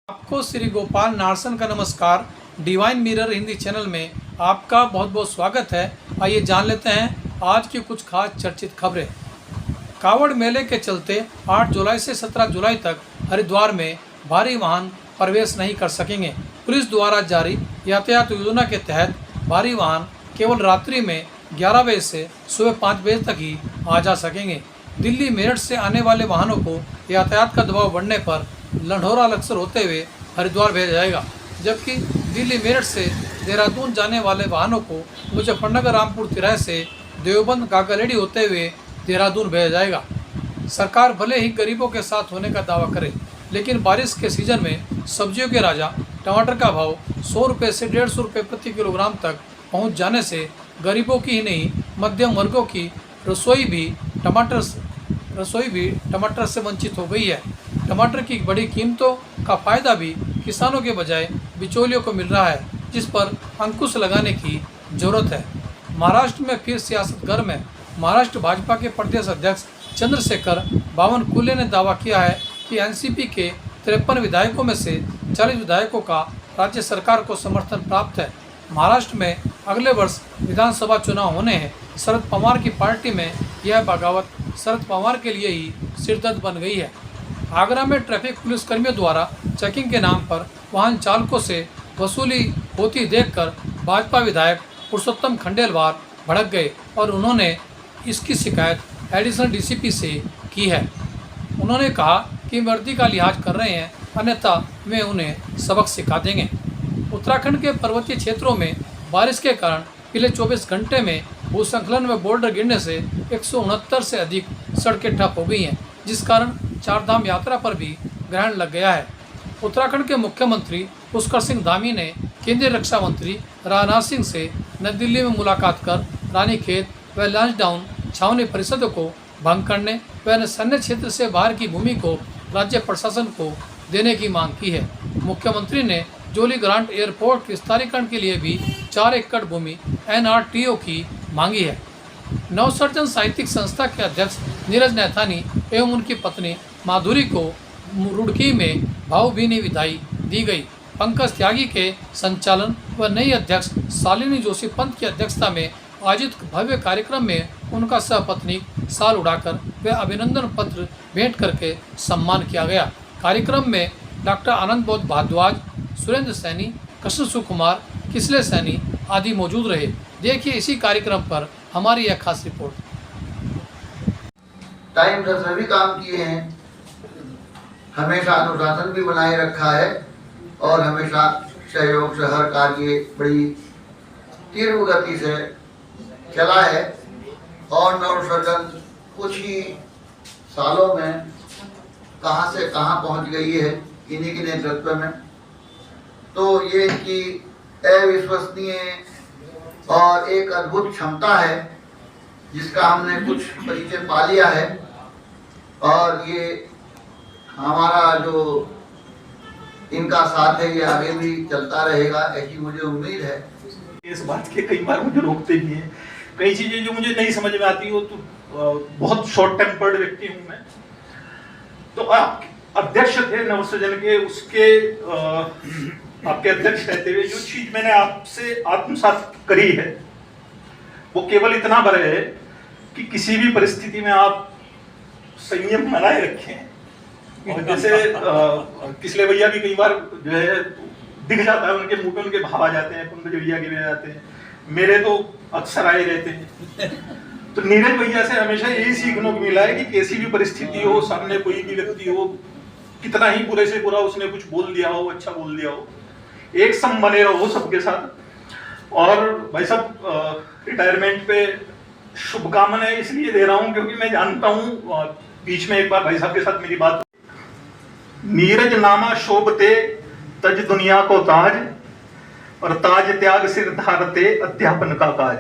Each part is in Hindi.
आपको श्री गोपाल नारसन का नमस्कार। डिवाइन मिरर हिंदी चैनल में आपका बहुत बहुत स्वागत है। आइए जान लेते हैं आज की कुछ खास चर्चित खबरें। कावड़ मेले के चलते 8 जुलाई से 17 जुलाई तक हरिद्वार में भारी वाहन प्रवेश नहीं कर सकेंगे। पुलिस द्वारा जारी यातायात योजना के तहत भारी वाहन केवल रात्रि में 11 बजे से सुबह 5 बजे तक ही आ जा सकेंगे। दिल्ली मेरठ से आने वाले वाहनों को यातायात का दबाव बढ़ने पर लंढौरा लक्सर होते हुए हरिद्वार भेजा जाएगा, जबकि दिल्ली मेरठ से देहरादून जाने वाले वाहनों को मुजफ्फरनगर रामपुर तिराहे से देवबंद काकालेडी होते हुए देहरादून भेजा जाएगा। सरकार भले ही गरीबों के साथ होने का दावा करे, लेकिन बारिश के सीजन में सब्जियों के राजा टमाटर का भाव 100 रुपये से 150 रुपये प्रति किलोग्राम तक पहुंच जाने से गरीबों की ही नहीं मध्यम वर्गों की रसोई भी टमाटर से वंचित हो गई है। टमाटर की बड़ी कीमतों का फायदा भी किसानों के बजाय बिचौलियों को मिल रहा है, जिस पर अंकुश लगाने की जरूरत है। महाराष्ट्र में फिर सियासत गर्म है। महाराष्ट्र भाजपा के प्रदेश अध्यक्ष चंद्रशेखर बावनकुले ने दावा किया है कि एनसीपी के 53 विधायकों में से 40 विधायकों का राज्य सरकार को समर्थन प्राप्त है। महाराष्ट्र में अगले वर्ष विधानसभा चुनाव होने हैं। शरद पवार की पार्टी में यह बगावत शरद पवार के लिए ही सिरदर्द बन गई है। आगरा में ट्रैफिक पुलिस कर्मियों द्वारा चेकिंग के नाम पर वाहन चालकों से वसूली होती देखकर भाजपा विधायक पुरुषोत्तम खंडेलवाल भड़क गए और उन्होंने इसकी शिकायत एडिशनल डीसीपी से की है। उन्होंने कहा कि वर्दी का लिहाज कर रहे हैं, अन्यथा वे उन्हें सबक सिखा देंगे। उत्तराखंड के पर्वतीय क्षेत्रों में बारिश के कारण पिछले 24 घंटे में भूस्खलन में बोल्डर गिरने से 169 से अधिक सड़कें ठप हो गई हैं, जिस कारण चारधाम यात्रा पर भी ग्रहण लग गया है। उत्तराखंड के मुख्यमंत्री पुष्कर सिंह धामी ने केंद्रीय रक्षा मंत्री राजनाथ सिंह से नई दिल्ली में मुलाकात कर रानीखेत व लॉन्चडाउन छावनी परिषदों को भंग करने व सैन्य क्षेत्र से बाहर की भूमि को राज्य प्रशासन को देने की मांग की है। मुख्यमंत्री ने जोली ग्रांट एयरपोर्ट विस्तारीकरण के लिए भी 4 एकड़ भूमि NRTO की मांगी है। नवसर्जन साहित्यिक संस्था के अध्यक्ष नीरज नैथानी एवं उनकी पत्नी माधुरी को रुड़की में भावभीनी विदाई दी गई। पंकज त्यागी के संचालन व नई अध्यक्ष शालिनी जोशी पंत की अध्यक्षता में आयोजित भव्य कार्यक्रम में उनका सहपत्नी साल उड़ाकर व अभिनंदन पत्र भेंट करके सम्मान किया गया। कार्यक्रम में डॉक्टर आनंद बोध भारद्वाज, सुरेंद्र सैनी, कृष्ण सुकुमार, किसले सैनी आदि मौजूद रहे। देखिए इसी कार्यक्रम पर हमारी यह खास रिपोर्ट। टाइम से सभी काम किए हैं, हमेशा अनुशासन भी बनाए रखा है और हमेशा सहयोग से हर कार्य बड़ी तीव्र गति से चला है। और नवसर्जन कुछ ही सालों में कहां से कहां पहुंच गई है इन्हीं के नेतृत्व में। तो ये इनकी अविश्वसनीय और एक अद्भुत क्षमता है, जिसका हमने कुछ परिचय पा लिया है और ये हमारा जो इनका साथ है ये आगे भी चलता रहेगा, ऐसी मुझे उम्मीद है। इस बात के कई बार मुझे रोकते भी हैं। कई चीजें जो मुझे नहीं समझ में आती हो तो बहुत शॉर्ट टेम्पर्ड व्यक्ति हूँ मैं। तो आप अध्यक्ष थे नवसर्जन के, उसके आपके अध्यक्ष रहते हुए जो चीज मैंने आपसे आत्मसात करी है वो केवल इतना बड़ा है कि किसी भी परिस्थिति में आप संयम बनाए रखें। और जैसे पिछले भैया भी कई बार जो है दिख जाता है, उनके मुंह पे उनके भाव आ जाते हैं, पंकज भैया के भी आ जाते हैं, मेरे तो अक्सर आए रहते हैं। तो नीरज भैया से हमेशा यही सीखने को मिला है कि कैसी भी परिस्थिति हो, सामने कोई भी व्यक्ति हो, कितना ही बुरे से बुरा उसने कुछ बोल दिया हो, अच्छा बोल दिया हो, एक सम बने रहो सबके साथ। और भाई साहब रिटायरमेंट पे शुभकामनाएं इसलिए दे रहा हूं क्योंकि मैं जानता हूं बीच में एक बार भाई साहब के साथ मेरी बात, नीरज नामा शोभते तज दुनिया को ताज, और ताज त्याग सिर धारते अध्यापन का काज।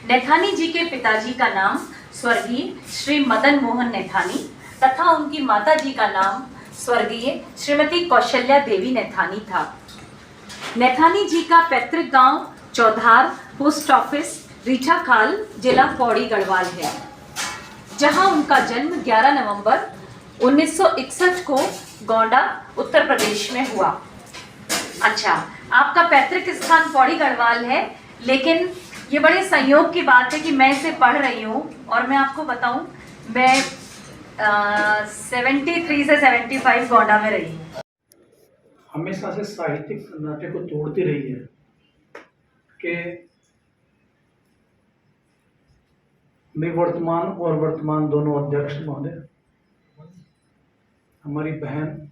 नैथानी जी के पिताजी का नाम स्वर्गीय श्री मदन मोहन नैथानी तथा उनकी माता जी का नाम स्वर्गीय श्रीमती कौशल्या देवी नैथानी था। नैथानी जी का पैतृक गांव चौधार, पोस्ट ऑफिस, रीठाखाल, जिला पौड़ी गढ़वाल है, जहां उनका जन्म 11 नवंबर 1961 को गोंडा उत्तर प्रदेश में हुआ। अच्छा, आपका पैतृक स्थान पौड़ी गढ़वाल है, लेकिन ये बड़े संयोग की बात है कि मैं इसे पढ़ रही हूँ और मैं आपको बताऊँ, मैं 73 से 75 गोंडा में रही हूँ। हमेशा से साहित्यिक सन्नाटे को तोड़ती रही है कि निवर्तमान और वर्तमान दोनों अध्यक्ष महोदय, हमारी बहन,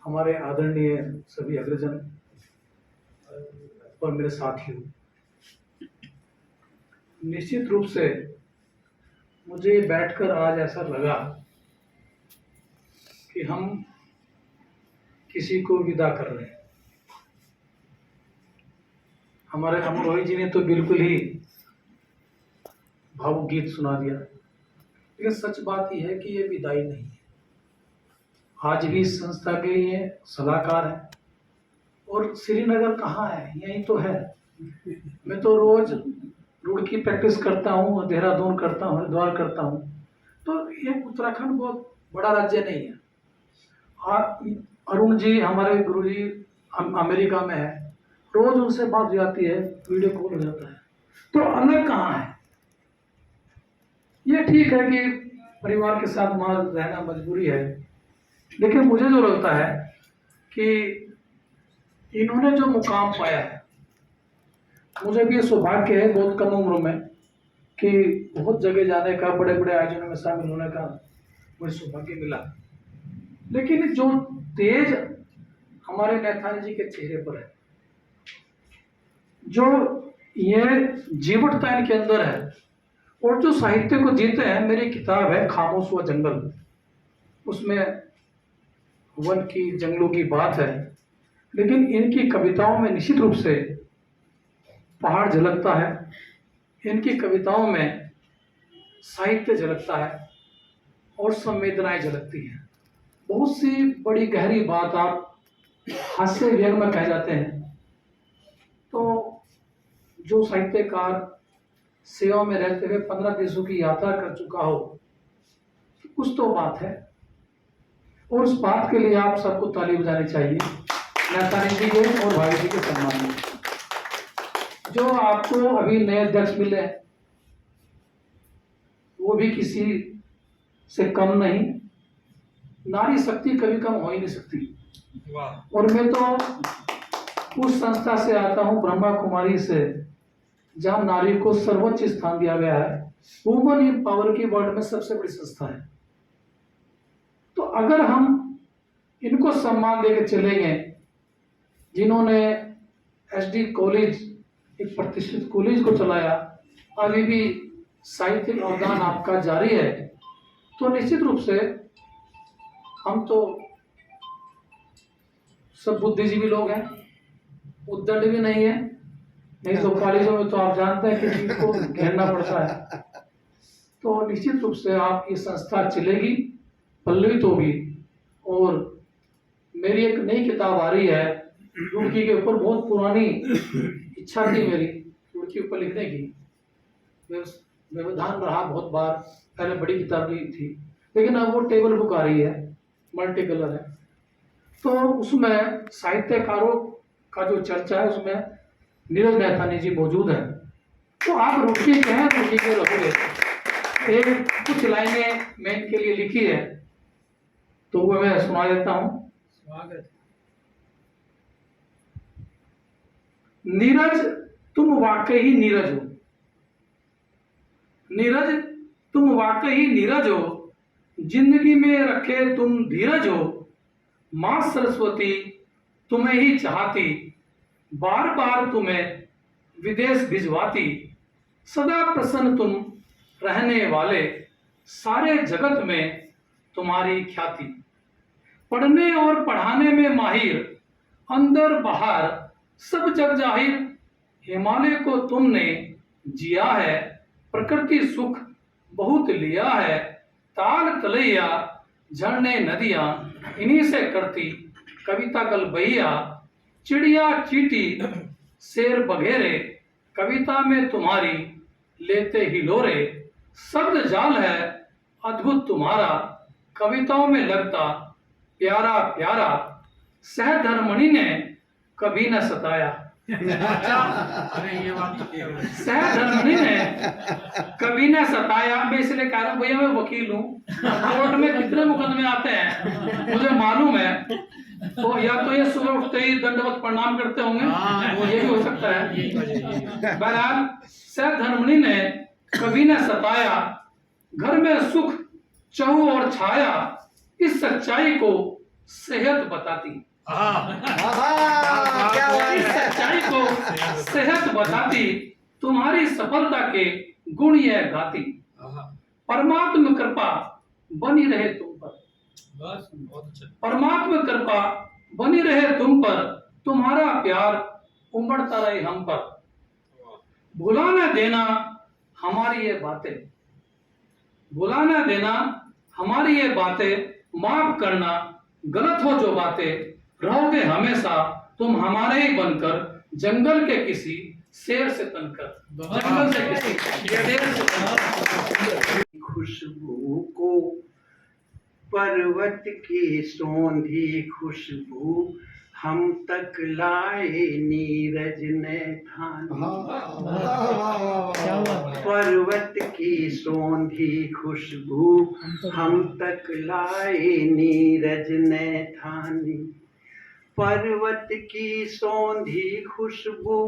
हमारे आदरणीय सभी अग्रजन और मेरे साथियों, निश्चित रूप से मुझे बैठकर आज ऐसा लगा कि हम किसी को विदा कर रहे हैं। हमारे अमरोही जी ने तो बिल्कुल ही भावुक गीत सुना दिया, लेकिन सच बात यह है कि ये विदाई नहीं है। आज भी इस संस्था के ये सलाहकार हैं और श्रीनगर कहाँ है, यही तो है। मैं तो रोज रुड़की प्रैक्टिस करता हूँ, देहरादून करता हूँ, हरिद्वार करता हूँ, तो ये उत्तराखंड बहुत बड़ा राज्य नहीं है। अरुण जी हमारे गुरु जी अमेरिका में है, रोज उनसे बात हो जाती है, वीडियो कॉल हो जाता है, तो अलग कहाँ है। ये ठीक है कि परिवार के साथ वहाँ रहना मजबूरी है, लेकिन मुझे जो लगता है कि इन्होंने जो मुकाम पाया है, मुझे भी ये सौभाग्य है बहुत कम उम्र में कि बहुत जगह जाने का, बड़े बड़े आयोजनों में शामिल होने का मुझे सौभाग्य मिला। लेकिन जो तेज हमारे नैथानी जी के चेहरे पर है, जो ये जीवटता इनके अंदर है और जो साहित्य को जीते हैं। मेरी किताब है खामोश हुआ जंगल, उसमें वन की, जंगलों की बात है, लेकिन इनकी कविताओं में निश्चित रूप से पहाड़ झलकता है, इनकी कविताओं में साहित्य झलकता है और संवेदनाएं झलकती हैं। बहुत सी बड़ी गहरी बात आप हास्य व्यंग में कह जाते हैं, तो जो साहित्यकार सेवा में रहते हुए 15 देशों की यात्रा कर चुका हो, कुछ तो बात है, और उस बात के लिए आप सबको ताली बजानी चाहिए, नैथानी जी के और भाई जी के सम्मान में। जो आपको अभी नए अध्यक्ष मिले हैं, वो भी किसी से कम नहीं, नारी शक्ति कभी कम हो ही नहीं सकती। और मैं तो उस संस्था से आता हूँ, ब्रह्मा कुमारी से, जहाँ नारी को सर्वोच्च स्थान दिया गया है। वुमन इन पावर की वर्ल्ड में सबसे बड़ी संस्था है। तो अगर हम इनको सम्मान देकर चलेंगे, जिन्होंने एसडी कॉलेज, एक प्रतिष्ठित कॉलेज को चलाया, अभी भी साहित्यिक अवदान आपका जारी है, तो निश्चित रूप से हम तो सब बुद्धिजीवी लोग हैं, उद्दंड भी नहीं है। नहीं तो कॉलेजों में तो आप जानते हैं कि किसी को घेरना पड़ता है। तो निश्चित रूप से आप ये संस्था चलेगी, पल्लवित होगी। और मेरी एक नई किताब आ रही है रुड़की के ऊपर, बहुत पुरानी इच्छा थी मेरी रुड़की के ऊपर लिखने की, व्यवधान रहा बहुत बार, पहले बड़ी किताब ली थी, लेकिन अब वो टेबल बुक आ रही है, मल्टी कलर है। तो उसमें साहित्यकारों का जो चर्चा है, उसमें नीरज नैथानी जी मौजूद हैं। तो आप रुड़की के हैं, रुड़की के रहोगे। एक कुछ लाइनें मैं इनके लिए लिखी है, तो वो मैं सुना देता हूँ। स्वागत। नीरज तुम वाकई ही नीरज हो, नीरज तुम वाकई नीरज हो, जिंदगी में रखे तुम धीरज हो। माँ सरस्वती तुम्हें ही चाहती, बार बार तुम्हें विदेश भिजवाती। सदा प्रसन्न तुम रहने वाले, सारे जगत में तुम्हारी ख्याति। पढ़ने और पढ़ाने में माहिर, अंदर बाहर सब जग जाहिर। हिमालय को तुमने जिया है, प्रकृति सुख बहुत लिया है। ताल तलैया झरने नदियां, इन्हीं से करती कविता गल बहिया। चिड़िया चीटी शेर बघेरे, कविता में तुम्हारी लेते हिलोरे। शब्द जाल है अद्भुत तुम्हारा, कविताओं में लगता प्यारा प्यारा सहधर्मणि ने कभी न सताया। सहधर्मणि ने कभी न सताया। मैं इसलिए कह रहा हूँ भैया, मैं वकील हूँ, कोर्ट में कितने मुकदमे आते हैं मुझे मालूम है। तो या तो ये सुबह उठते ही दंडवत प्रणाम करते होंगे, ये भी हो सकता है। बहरहाल सहधर्मणि ने कभी न सताया, घर में सुख चहु और छाया, इस सच्चाई को सेहत बताती। इस सच्चाई को सेहत बताती, तुम्हारी सफलता के गुण यह गाती। परमात्मा कृपा बनी रहे तुम पर, बस बहुत अच्छा। परमात्मा कृपा बनी रहे तुम पर, तुम्हारा प्यार उमड़ता रहे हम पर। भुला न देना हमारी ये बातें, भुला न देना हमारी ये बातें, माफ करना गलत हो जो बातें, रहोगे हमेशा तुम हमारे ही बनकर, जंगल के किसी शेर से तनकर, जंगल से किसी शेर से तनकर। खुशबू को पर्वत की सौंधी खुशबू, हम तक लाए नीरज ने ठानी। पर्वत की सौंधी खुशबू, हम तक लाए नीरज ने ठानी। पर्वत की सौंधी खुशबू,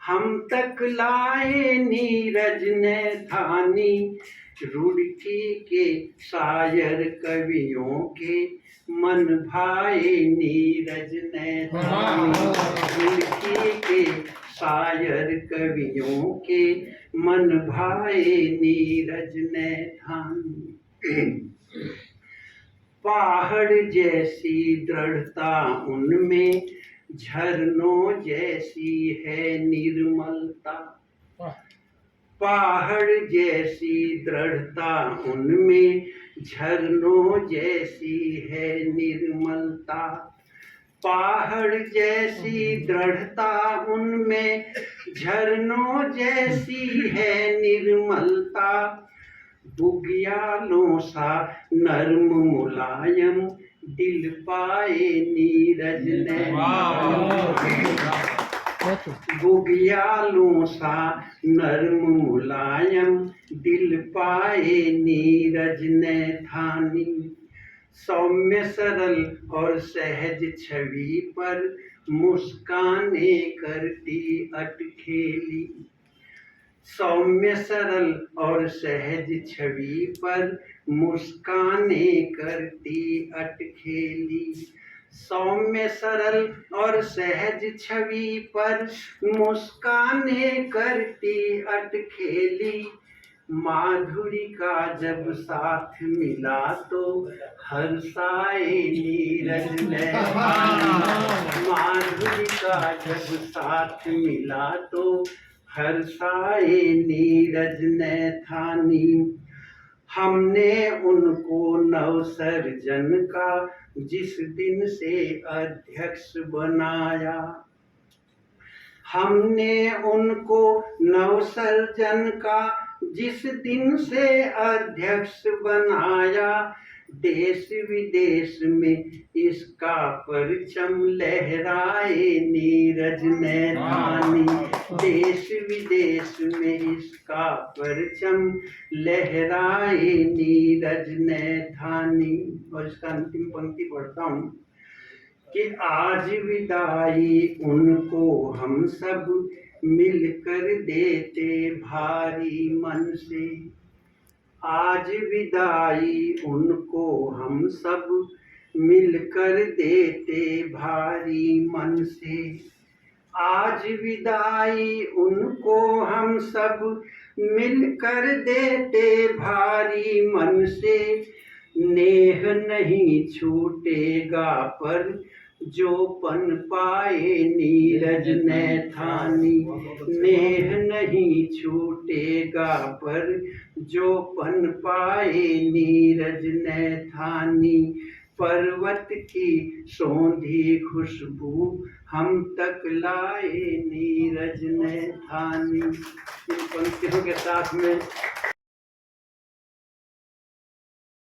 हम तक लाए नीरज ने ठानी। रुड़की के शायर कवियों के, मन भाए नीरज ने ठानी। रुड़की के शायर कवियों के, मन भाए नीरज ने ठानी। पहाड़ जैसी दृढ़ता उनमें, झरनों जैसी है निर्मलता। पहाड़ जैसी दृढ़ता उनमें, झरनों जैसी है निर्मलता। पहाड़ जैसी दृढ़ता उनमें, झरनों जैसी है निर्मलता। बुग्यालों सा नर्म मुलायम, दिल पाए नीरज ने। बुग्यालों सा नर्म मुलायम, दिल पाए नीरज ने ठानी। सौम्य सरल और सहज छवि पर, मुस्काने करती अटखेली। सौम्य सरल और सहज छवि पर, मुस्काने करती अटखेली। सौम्य सरल और सहज छवि पर, मुस्काने करती अटखेली। माधुरी का जब साथ मिला तो, हर्षाए नीरज ने ठानी। माधुरी का जब साथ मिला तो, हर्षाए नीरज ने ठानी। हमने उनको नवसर्जन का जिस दिन से अध्यक्ष बनाया। हमने उनको नवसर्जन का जिस दिन से अध्यक्ष बनाया। देश विदेश में इसका परचम लहराए नीरज ने ठानी। देश विदेश में इसका परचम लहराए नीरज ने ठानी। और इसका अंतिम पंक्ति पढ़ता हूँ कि आज विदाई उनको हम सब मिलकर देते भारी मन से। आज विदाई उनको हम सब मिलकर देते भारी मन से। आज विदाई उनको हम सब मिलकर देते भारी मन से। नेह नहीं छूटेगा पर जो पन पाए नीरज ने ठानी। नेह नहीं छूटेगा पर जो पन पाए नीरज ने ठानी। पर्वत की सौंधी खुशबू हम तक लाए नीरज ने ठानी। इन पंक्तियों के साथ में